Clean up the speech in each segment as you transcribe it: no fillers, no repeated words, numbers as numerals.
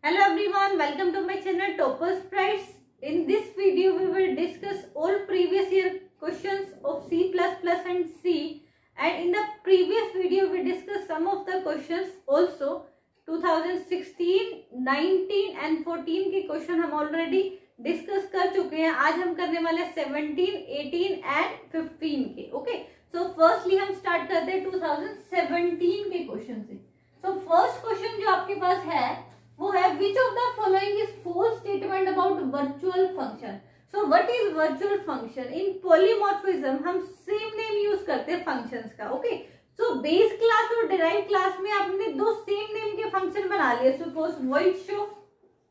Hello everyone, welcome to my channel Topper Sprites. In this video, we will discuss all previous year questions of C++ and C. And in the previous video, we discussed some of the questions also. 2016, 19 and 14 के question हम already discuss कर चुके हैं. आज हम करने वाले 17, 18 and 15 के. ओके, सो फर्स्टली हम स्टार्ट करते हैं 2017 के क्वेश्चन से. सो फर्स्ट क्वेश्चन जो आपके पास है वो है which of the following is false statement about virtual function. So what is virtual function? In polymorphism हम सेम नेम यूज करते हैं फंक्शंस का. ओके, सो बेस क्लास और डिराइव क्लास में आपने दो सेम नेम के फंक्शन बना लिए. सपोज वॉइड शो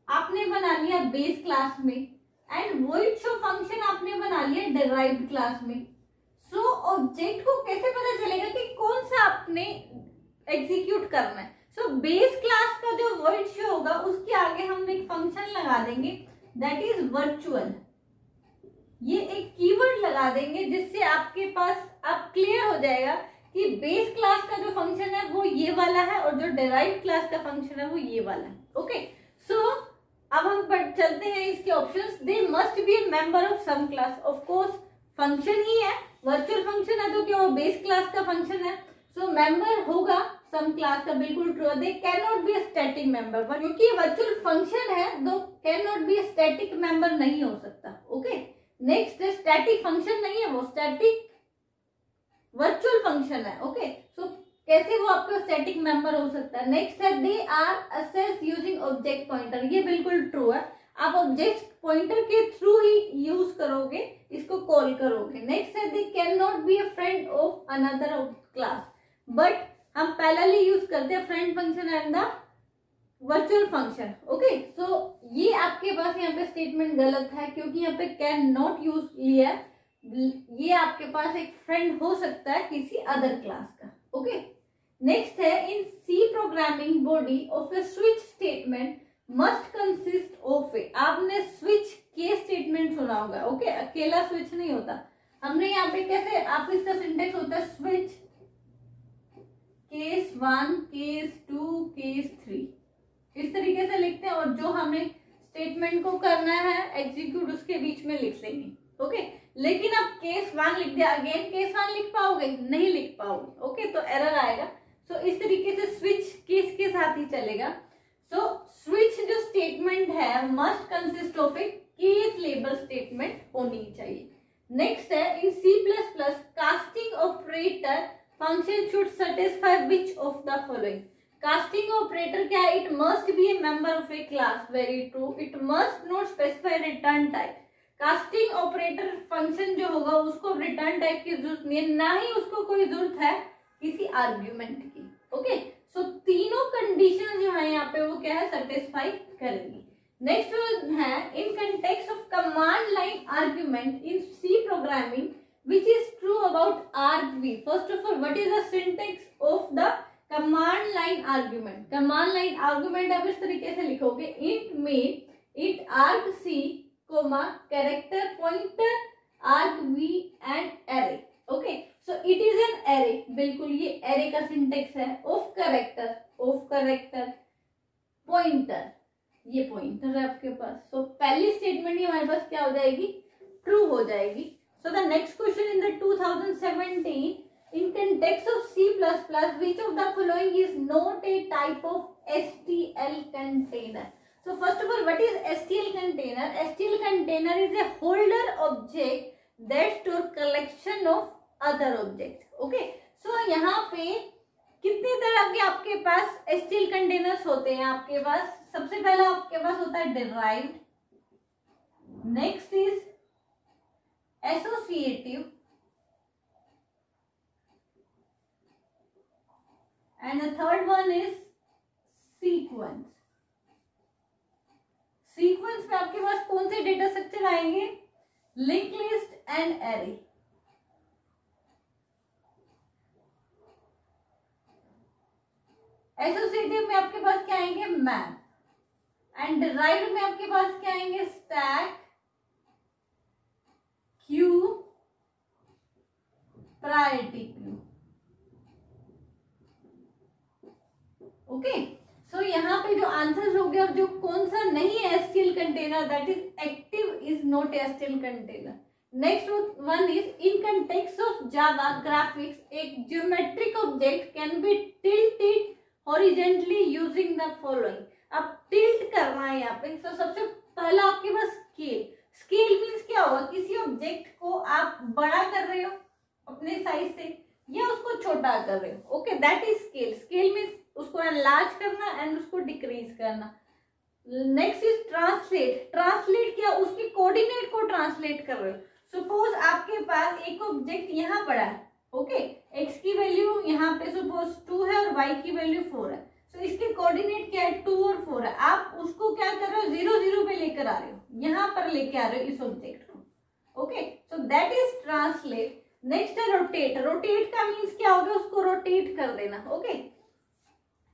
आपने बना लिया बेस क्लास में एंड वॉइड शो फंक्शन आपने बना लिया डिराइव्ड क्लास में. सो ऑब्जेक्ट को कैसे पता चलेगा कि कौन सा आपने एग्जीक्यूट करना है? सो बेस क्लास का जो वर्ड शो होगा उसके आगे हम एक फंक्शन लगा देंगे दैट इज वर्चुअल. ये एक कीवर्ड लगा देंगे जिससे आपके पास अब क्लियर हो जाएगा कि बेस क्लास का जो फंक्शन है वो ये वाला है और जो डिराइव्ड क्लास का फंक्शन है वो ये वाला है. ओके, सो अब हम चलते हैं इसके options. They must be a member of some class. Of course function ही है, वर्चुअल फंक्शन है तो क्या वो बेस क्लास का फंक्शन है. सो मेंबर होगा सम क्लास का, बिल्कुल true. They can not B static member, क्योंकि वर्चुअल फंक्शन है तो can not B static member नहीं हो सकता. ओके, नेक्स्ट स्टैटिक फंक्शन नहीं है, वो स्टैटिक वर्चुअल फंक्शन है. ओके, सो कैसे वो आपका स्टैटिक मेंबर हो सकता है? नेक्स्ट है they are accessed using object pointer. ये बिल्कुल ट्रू है, आप ऑब्जेक्ट पॉइंटर के थ्रू ही यूज करोगे, इसको कॉल करोगे. नेक्स्ट है they can not be a friend of another class, but हम पैरेलली यूज करते हैं friend function and the virtual function. Okay, so ये आपके पास यहाँ पे स्टेटमेंट गलत है क्योंकि यहाँ पे कैन नॉट यूज लिया. ये आपके पास एक फ्रेंड हो सकता है किसी अदर क्लास का. ओके, नेक्स्ट है in C programming body of a switch statement must consist of a. आपने स्विच के स्टेटमेंट सुना होगा. ओके, अकेला स्विच नहीं होता. हमने यहाँ पे कैसे आप इसका सिंटेक्स होता है स्विच केस 1, केस 2, केस 3, इस तरीके से लिखते हैं और जो हमें स्टेटमेंट को करना है एग्जीक्यूट उसके बीच में लिख लेंगे. ओके, लेकिन अब केस 1 लिख दिया, अगेन केस 1 लिख पाओगे? नहीं लिख पाओगे. ओके, तो एरर आएगा. सो इस तरीके से स्विच केस के साथ ही चलेगा. सो स्विच जो स्टेटमेंट है must consist of A case label statement होनी चाहिए. नेक्स्ट है इन C++ casting operator function should satisfy which of the following. Casting operator क्या है? It must be a member of A class. Very true. It must not specify return type. Casting operator function जो होगा उसको return type की जरूरत नहीं है, ना ही उसको कोई जरूरत है किसी आर्ग्यूमेंट की. ओके, सो तीनों कंडीशन जो है यहाँ पे वो क्या है? सेटिस्फाई करेंगी. नेक्स्ट है in context of command line argument in C programming which is true about argv. First of all, what is the syntax of the command line argument? command line argument आप इस तरीके से लिखोगे int में int argc comma character pointer argv and array. okay, so it is an array. बिल्कुल ये array का syntax है. of character pointer, ये pointer है आपके पास. so पहली स्टेटमेंट ही हमारे पास क्या हो जाएगी? ट्रू हो जाएगी. So the next question in the 2017, in context of C++, which of the following is not a type of STL container? So first of all, what is STL container? STL container is a holder object that store collection of other objects. Okay, so यहाँ पे कितने तरह के आपके पास STL containers होते हैं? आपके पास सबसे पहला आपके पास होता है derived, next is associative and the third one is sequence. Sequence में आपके पास कौन से डेटा स्ट्रक्चर आएंगे? Link list and array. Associative में आपके पास क्या आएंगे? मैप. एंड डिराइव्ड में आपके पास क्या आएंगे? Stack, queue, priority queue. Okay, so यहाँ पे जो आंसर हो गया, जो कौन सा नहीं है STL container, that is active is not STL container. Next one is in context of Java graphics एक geometric object can be tilted horizontally using the following. अब टिल्ट करना है यहाँ पे. तो सबसे पहला आपके पास स्केल. स्केल मीन्स क्या होगा, किसी ऑब्जेक्ट को आप बड़ा कर रहे हो अपने साइज से या उसको छोटा कर रहे हो. Okay, that is scale. Scale means उसको एनलार्ज करना एंड उसको डिक्रीज करना. Next is translate. ट्रांसलेट क्या, उसके कोऑर्डिनेट को ट्रांसलेट कर रहे हो. सपोज आपके पास एक ऑब्जेक्ट यहाँ पड़ा है. ओके, एक्स की वैल्यू यहाँ पे सपोज 2 है और वाई की वैल्यू 4 है. तो इसके कोऑर्डिनेट क्या है, 2 और 4 है. आप उसको क्या कर रहे हो, 0 0 पे लेकर आ रहे हो, यहाँ पर लेके आ रहे हो इस ऑब्जेक्ट को. Okay, so that is translate. Next है रोटेट. रोटेट का मीन्स क्या होगा, उसको रोटेट कर देना. Okay,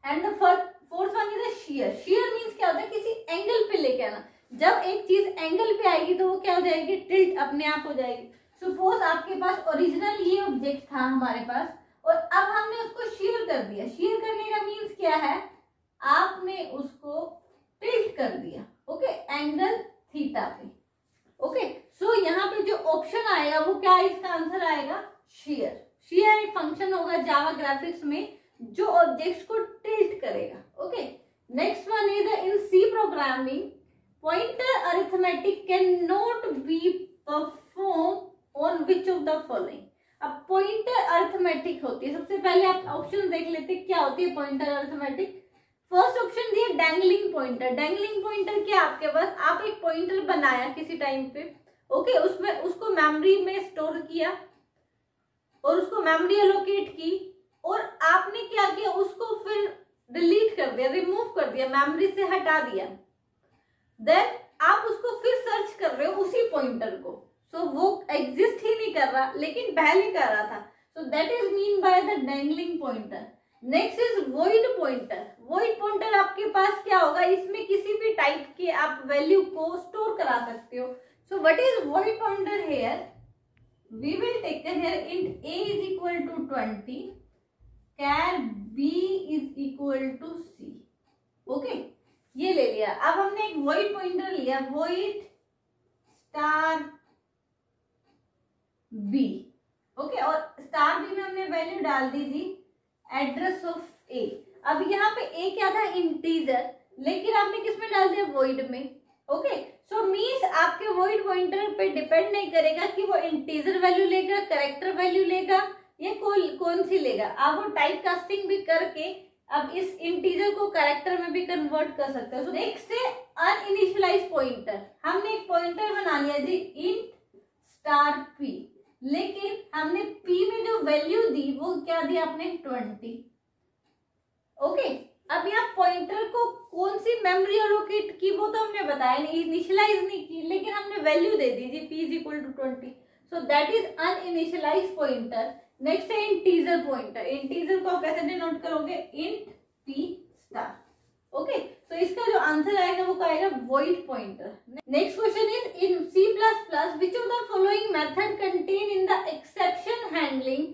and the fourth one is share. Share means क्या होता है, किसी एंगल पे लेके आना. जब एक चीज एंगल पे आएगी तो वो क्या हो जाएगी, टिल्ट अपने आप हो जाएगी. सपोज आपके पास ओरिजिनल ये ऑब्जेक्ट था हमारे पास और अब हमने उसको शेयर कर दिया. शेयर करने का मीन्स क्या है, आपने उसको टिल्ट कर दिया. ओके, एंगल थीटा पे. ओके, सो यहाँ पे जो ऑप्शन आएगा वो क्या है, इसका आंसर आएगा शेयर. शेयर एक फंक्शन होगा जावा ग्राफिक्स में जो ऑब्जेक्ट्स को टिल्ट करेगा. Okay, next one is in C programming pointer arithmetic can not be perform on which of the following. अब पॉइंटर अरिथमेटिक होती है. सबसे पहले आप ऑप्शन देख लेते हैं क्या होती है पॉइंटर अरिथमेटिक. फर्स्ट ऑप्शन दिए डैंगलिंग पॉइंटर. डैंगलिंग पॉइंटर क्या, आपके पास आप एक पॉइंटर बनाया किसी टाइम पे. ओके, उसमें उसको मेमोरी में स्टोर किया और उसको मेमोरी एलोकेट की और आपने क्या किया, उसको फिर डिलीट कर दिया, रिमूव कर दिया, मेमोरी से हटा दिया. देन आप उसको फिर सर्च कर रहे हो उसी पॉइंटर को. सो वो एग्जिस्ट ही नहीं कर रहा लेकिन पहले कर रहा था. सो that is mean by the dangling pointer. Next is void pointer. Void pointer आपके पास क्या होगा, इसमें किसी भी टाइप के आप वैल्यू को स्टोर करा सकते हो. So what is void pointer here, we will take here int a is equal to 20, char b is equal to c. Okay, ये ले लिया. अब हमने एक वॉइड पॉइंटर लिया, वॉइड स्टार b. ओके, और स्टार b में हमने वैल्यू डाल दी थी एड्रेस ऑफ a. अब यहाँ पे a क्या था, इंटीजर, लेकिन आपने किस में डाल दिया, वॉइड में. ओके, सो मीन्स आपके वॉइड पॉइंटर पे डिपेंड नहीं करेगा कि वो इंटीजर वैल्यू लेगा, कैरेक्टर वैल्यू लेगा या कौन सी लेगा. आप वो टाइप कास्टिंग भी करके अब इस इंटीजर को कैरेक्टर में भी कन्वर्ट कर सकते हो. नेक्स्ट है अनइनिशियलाइज पॉइंटर. हमने एक पॉइंटर बना लिया जी इंट स्टार p, लेकिन हमने p में जो वैल्यू दी वो क्या दी आपने, 20. ओके, अब यहाँ पॉइंटर को कौन सी मेमोरी एलोकेट की वो तो हमने बताया नहीं, इनिशियलाइज नहीं की, लेकिन हमने वैल्यू दे दी जी p is equal to 20. So that is uninitialize pointer. Next है इंटीजर पॉइंटर. इंटीजर को आप कैसे डिनोट करोगे, int p star. Okay, so इसका जो आंसर आएगा वो क्या आएगा, void pointer. Next question is in C++ which of the following method contain in the exception handling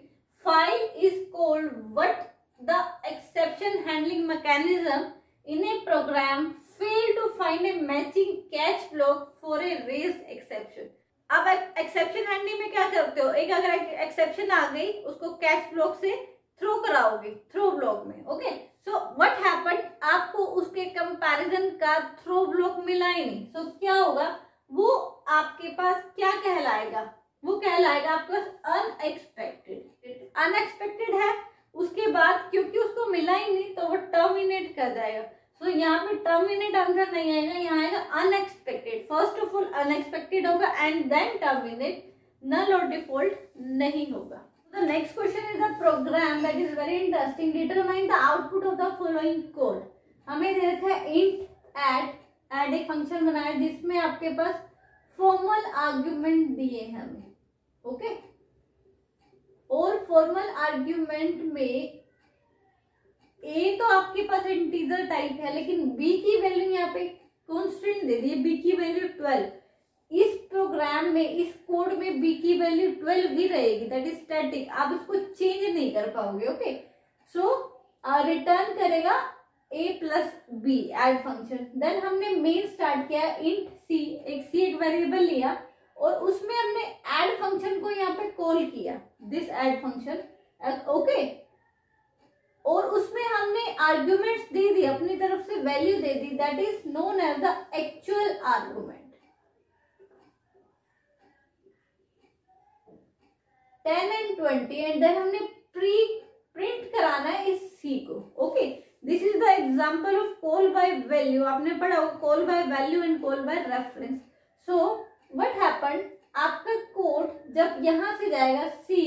file is called what the exception handling mechanism in a program fail to find a matching catch block for a raised exception. अब exception handling में क्या करते हो, एक अगर exception आ गई उसको catch block से थ्रो कराओगे, थ्रो ब्लॉक में. ओके, सो व्हाट हैपेंड, आपको उसके कंपैरिजन का थ्रो ब्लॉक मिला ही नहीं. सो क्या होगा, वो आपके पास क्या कहलाएगा, वो कहलाएगा आपके पास अनएक्सपेक्टेड. अनएक्सपेक्टेड है, उसके बाद क्योंकि उसको मिला ही नहीं तो वो टर्मिनेट कर जाएगा. तो यहाँ पे टर्मिनेट आंसर नहीं आएगा, यहाँ आएगा unexpected. First of all unexpected होगा एंड देन टर्मिनेट, नल और डिफॉल्ट नहीं होगा. The next question is the program that is very interesting. Determine the output of the following code. हमें दे रखा है इंट ऐड एक फंक्शन बनाया जिसमें आपके पास फॉर्मल आर्ग्यूमेंट दिए हैं हमें. ओके, और फॉर्मल आर्ग्यूमेंट में a तो आपके पास इंटीजर टाइप है लेकिन b की वैल्यू यहाँ पे कांस्टेंट दे दी है, b की वैल्यू 12. इस प्रोग्राम में, इस कोड में b की वैल्यू 12 भी रहेगी, दैट इज स्टैटिक. आप इसको चेंज नहीं कर पाओगे. ओके, सो रिटर्न करेगा a plus B add function. Then हमने मेन स्टार्ट किया इंट सी, एक वेरिएबल लिया और उसमें हमने एड फंक्शन को यहाँ पे कॉल किया, दिस एड फंक्शन, ओके। और उसमें हमने आर्ग्यूमेंट्स दे दी, अपनी तरफ से वैल्यू दे दी, that is known as the actual argument. 10 and 20 and then हमने प्रिंट कराना है इस सी को, okay. This is the example of call by value, आपने पढ़ा होगा call by value and call by reference. So what happened, आपका code जब यहां से जाएगा C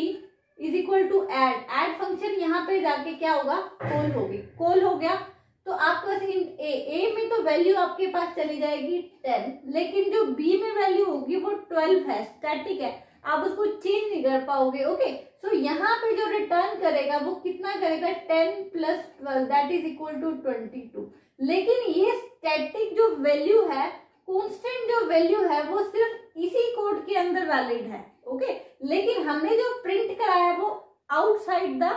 is equal to add function यहाँ पे जाके क्या होगा, कॉल होगी, कॉल हो गया तो आपके पास इन ए में तो वैल्यू आपके पास चली जाएगी 10, लेकिन जो बी में वैल्यू होगी वो 12 है, स्टैटिक है, आप उसको चेंज नहीं कर पाओगे, ओके। सो यहाँ पे जो रिटर्न करेगा वो कितना करेगा, 10 plus 12 that is equal to 22। लेकिन ये स्टैटिक जो वैल्यू है, कांस्टेंट जो वैल्यू है, वो सिर्फ इसी कोड के अंदर वैलिड है, ओके। लेकिन हमने जो प्रिंट कराया वो आउटसाइड द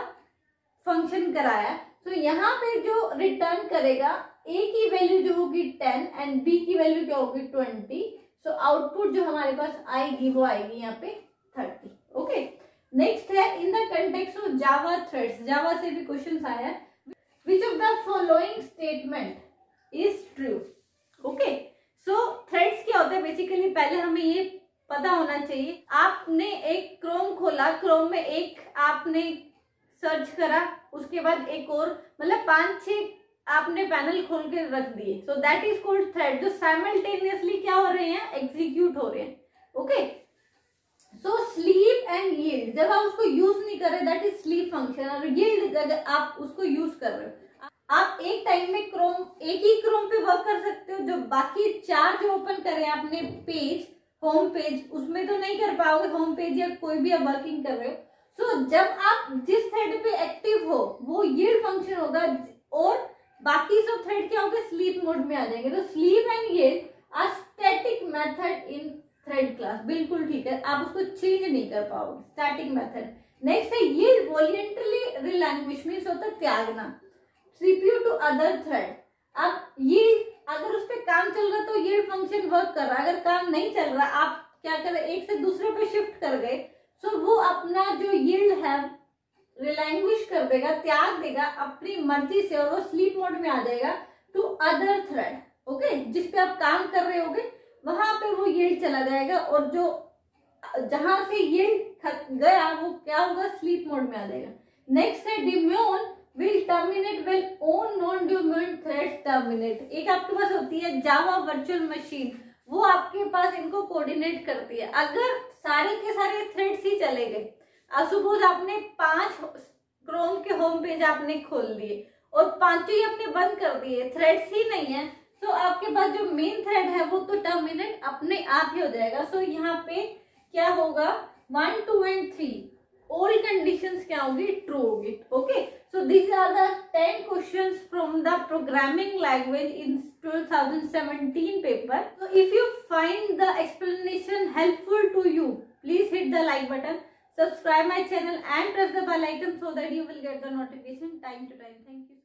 फंक्शन कराया। तो यहाँ पे जो रिटर्न करेगा ए की वैल्यू जो होगी 10 एंड बी की वैल्यू क्या होगी 20। सो आउटपुट जो हमारे पास आएगी वो आएगी यहाँ पे 30, ओके। नेक्स्ट है in the context of Java threads, Java से भी क्वेश्चन आया, which of the following statement is true, okay. So threads क्या होता है बेसिकली, पहले हमें ये पता होना चाहिए। आपने एक क्रोम खोला, क्रोम में एक आपने सर्च करा, उसके बाद एक और, मतलब 5-6 आपने पैनल खोल के रख दिए, सो दैट इज कॉल्ड थ्रेड, जो साइमल्टेनियसली क्या हो रहे हैं, एग्जीक्यूट हो रहे हैं, okay. So sleep and yield, जब आप उसको यूज नहीं कर रहे दैट इज स्लीप फंक्शन, और यील्ड अगर आप उसको यूज कर रहे हो, आप एक टाइम में एक ही क्रोम पे वर्क कर सकते हो, जो बाकी 4 जो ओपन करे आपने पेज, होम पेज, उसमें तो नहीं कर पाओगे, होम पेज या कोई भी आप वर्किंग कर रहे हो। सो जब आप जिस थ्रेड पे एक्टिव हो वो यील्ड फंक्शन होगा, और बाकी सब थ्रेड क्या होंगे, स्लीप मोड में आ जाएंगे। तो sleep and yield are static method in thread class, बिल्कुल ठीक है, आप उसको चेंज नहीं कर पाओगे, स्टैटिक मेथड। नेक्स्ट है यील्ड वॉलंटरली रिलैंग्विश, मींस होता है त्यागना, सीपीयू टू अदर थ्रेड। अब यील्ड अगर उस पर काम चल रहा तो यील्ड फंक्शन वर्क कर रहा है, अगर काम नहीं चल रहा, आप क्या कर रहे, एक से दूसरे पे शिफ्ट कर गए, सो वो अपना जो यील्ड है रिलैंग्विश कर देगा, त्याग देगा अपनी मर्जी से, और वो स्लीप मोड में आ जाएगा टू अदर थ्रेड, ओके। जिस पे आप काम कर रहे होगे वहां पे वो यील्ड चला जाएगा, और जो जहां से यील्ड गया वो क्या होगा, स्लीप मोड में आ जाएगा। नेक्स्ट है daemon will terminate when on non daemon threads terminate. एक आपके पास होती है जावा वर्चुअल मशीन, वो आपके पास इनको कोऑर्डिनेट करती है। अगर सारे के सारे थ्रेड्स ही चले गए, सपोज आपने 5 क्रोम के होम पेज आपने खोल दिए और 5 ही आपने बंद कर दिए, थ्रेड्स ही नहीं है, तो आपके पास जो मेन थ्रेड है वो तो टर्मिनेट अपने आप ही हो जाएगा। सो यहाँ पे क्या होगा, 1, 2 एंड 3 ऑल कंडीशंस क्या होगी, ट्रू होगी, okay. So this are the 10 questions from the programming language in 2017 paper. So if you find the explanation helpful to you, please hit the like button, subscribe my channel and press the bell icon so that you will get the notification time to time. Thank you.